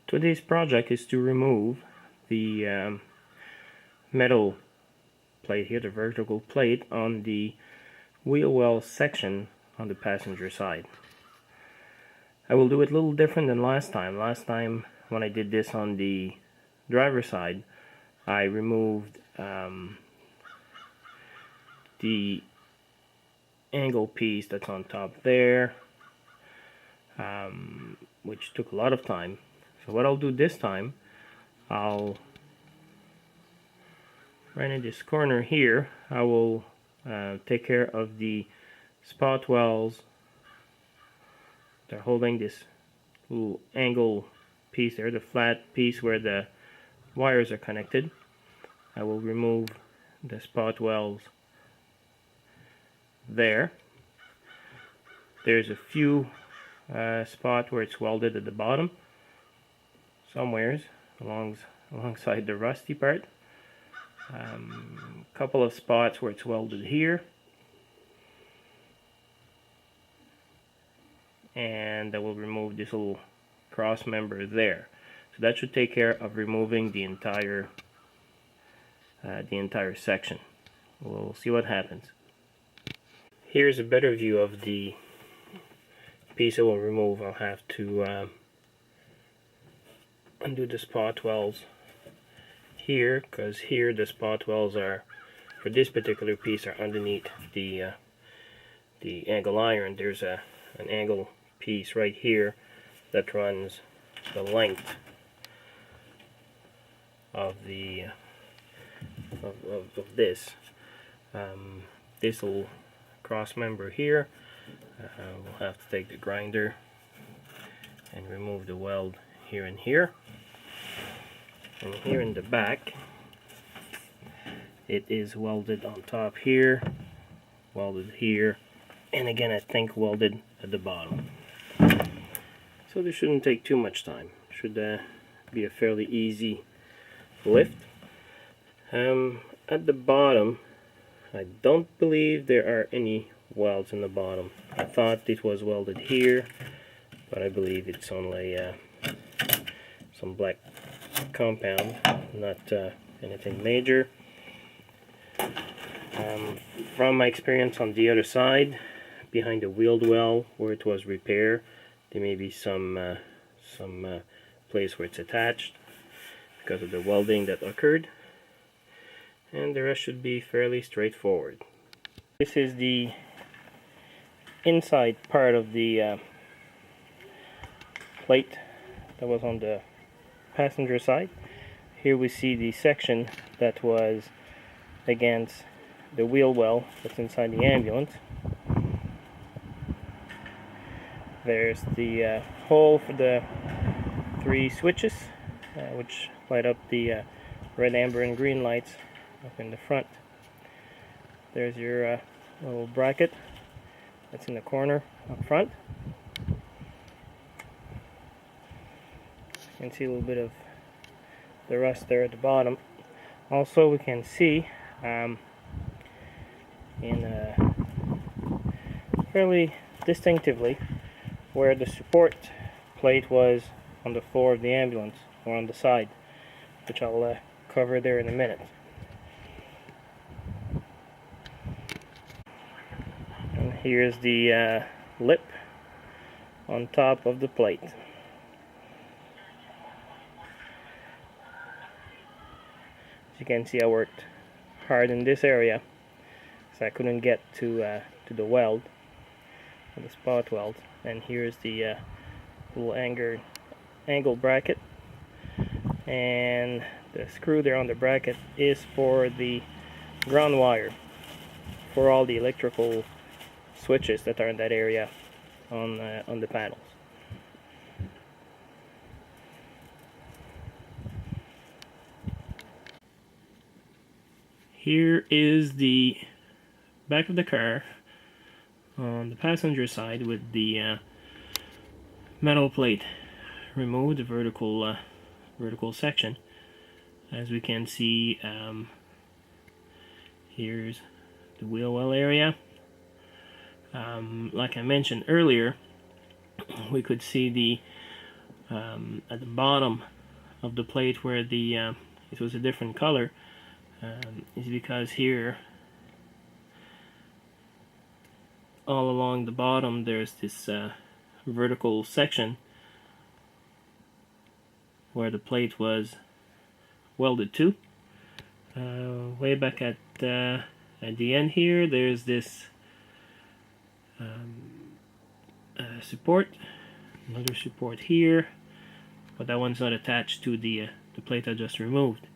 Today's project is to remove the metal plate here, the vertical plate on the wheel well section on the passenger side. I will do it a little different than last time. Last time when I did this on the driver's side, I removed the angle piece that's on top there, which took a lot of time. So what I'll do this time, I'll right in this corner here, I will take care of the spot wells. They're holding this little angle piece there, the flat piece where the wires are connected. I will remove the spot wells there. There's a few spots where it's welded at the bottom, somewheres alongside the rusty part. A couple of spots where it's welded here, and I will remove this little cross member there. So that should take care of removing the entire section. We'll see what happens. Here's a better view of the piece I will remove. I'll have to undo the spot wells here, because here the spot wells are, for this particular piece, are underneath the angle iron. There's an angle piece right here that runs the length of the of this this little cross member here. We'll have to take the grinder and remove the weld here and here. And here in the back, it is welded on top here, welded here, and again I think welded at the bottom. So this shouldn't take too much time. Should be a fairly easy lift. At the bottom, I don't believe there are any welds in the bottom. I thought it was welded here, but I believe it's only some black compound, not anything major. From my experience on the other side, behind the wheeled well where it was repaired, there may be some place where it's attached because of the welding that occurred, and the rest should be fairly straightforward. This is the inside part of the plate that was on the passenger side. Here we see the section that was against the wheel well that's inside the ambulance. There's the hole for the 3 switches, which light up the red, amber, and green lights up in the front. There's your little bracket that's in the corner up front. You can see a little bit of the rust there at the bottom. Also, we can see fairly distinctively where the support plate was on the floor of the ambulance, or on the side, which I'll cover there in a minute. And here's the lip on top of the plate. As you can see, I worked hard in this area, so I couldn't get to the weld, the spot weld. And here's the little angle bracket, and the screw there on the bracket is for the ground wire for all the electrical switches that are in that area on the panels. Here is the back of the car on the passenger side with the metal plate removed, the vertical section. As we can see, here's the wheel well area. Like I mentioned earlier, we could see the at the bottom of the plate where the it was a different color is because here all along the bottom there's this vertical section where the plate was welded to. Way back at the end here, there's this support, another support here, but that one's not attached to the plate I just removed.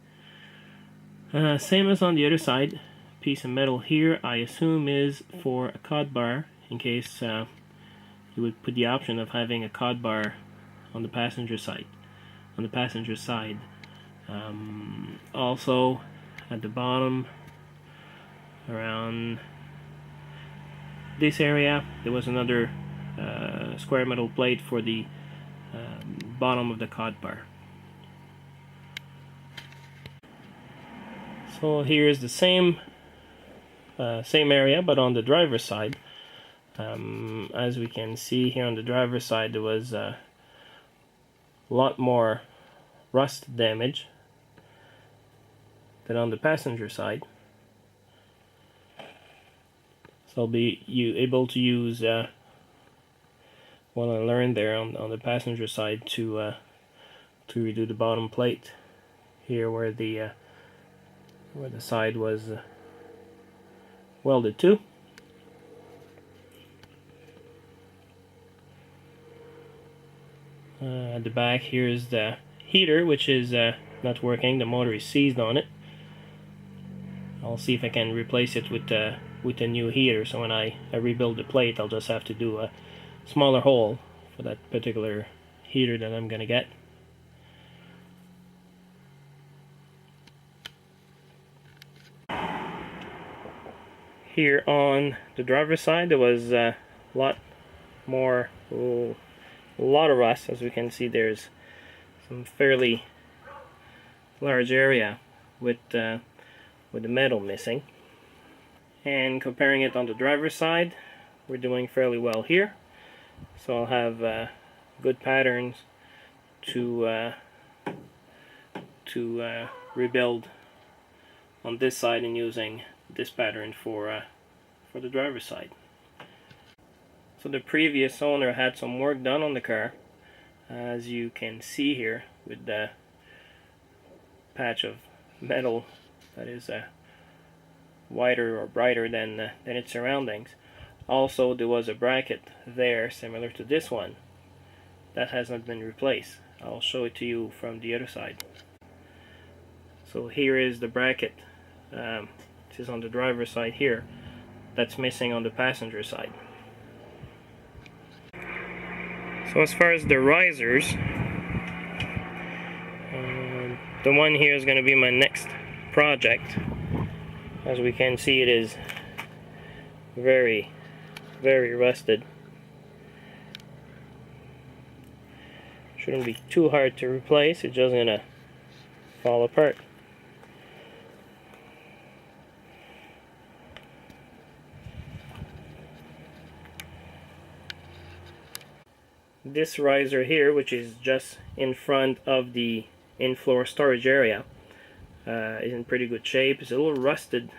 Same as on the other side, piece of metal here I assume is for a cod bar, in case you would put the option of having a cod bar on the passenger side. Also at the bottom around this area there was another square metal plate for the bottom of the cod bar. So here's the same area, but on the driver's side. As we can see here on the driver's side, there was a lot more rust damage than on the passenger side. So I'll be able to use what I learned there on the passenger side to redo the bottom plate here where the side was welded to. At the back here is the heater, which is not working. The motor is seized on it. I'll see if I can replace it with a new heater, so when I rebuild the plate I'll just have to do a smaller hole for that particular heater that I'm gonna get. Here on the driver's side there was a lot of rust. As we can see, there's some fairly large area with the metal missing. And comparing it on the driver's side, we're doing fairly well here. So I'll have good patterns to rebuild on this side and using this pattern for the driver's side. So the previous owner had some work done on the car, as you can see here with the patch of metal that is wider or brighter than its surroundings. Also, there was a bracket there similar to this one that has not been replaced. I'll show it to you from the other side. So here is the bracket. This is on the driver's side here. That's missing on the passenger side. So as far as the risers, the one here is going to be my next project. As we can see, it is very, very rusted. Shouldn't be too hard to replace, it's just going to fall apart. This riser here, which is just in front of the in-floor storage area, is in pretty good shape. It's a little rusted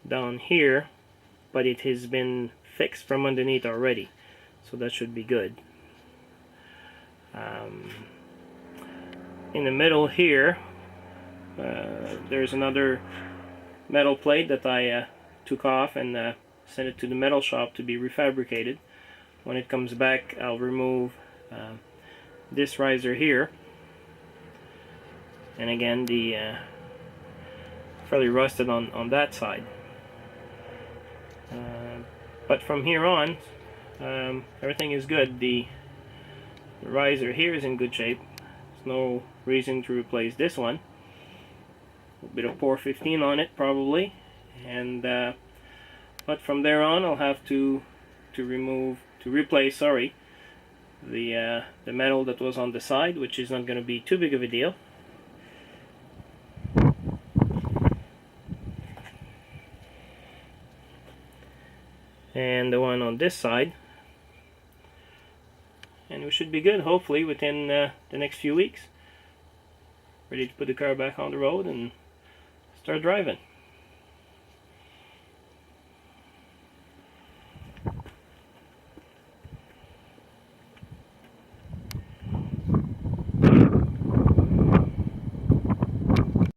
down here, but it has been fixed from underneath already, so that should be good. In the middle here, there's another metal plate that I took off and sent it to the metal shop to be refabricated. When it comes back, I'll remove this riser here, and again the fairly rusted on that side. But from here on, everything is good. The riser here is in good shape. There's no reason to replace this one. A bit of 415 on it probably, and but from there on I'll have to replace the metal that was on the side, which is not going to be too big of a deal. And the one on this side and we should be good, hopefully, within the next few weeks. Ready to put the car back on the road and start driving.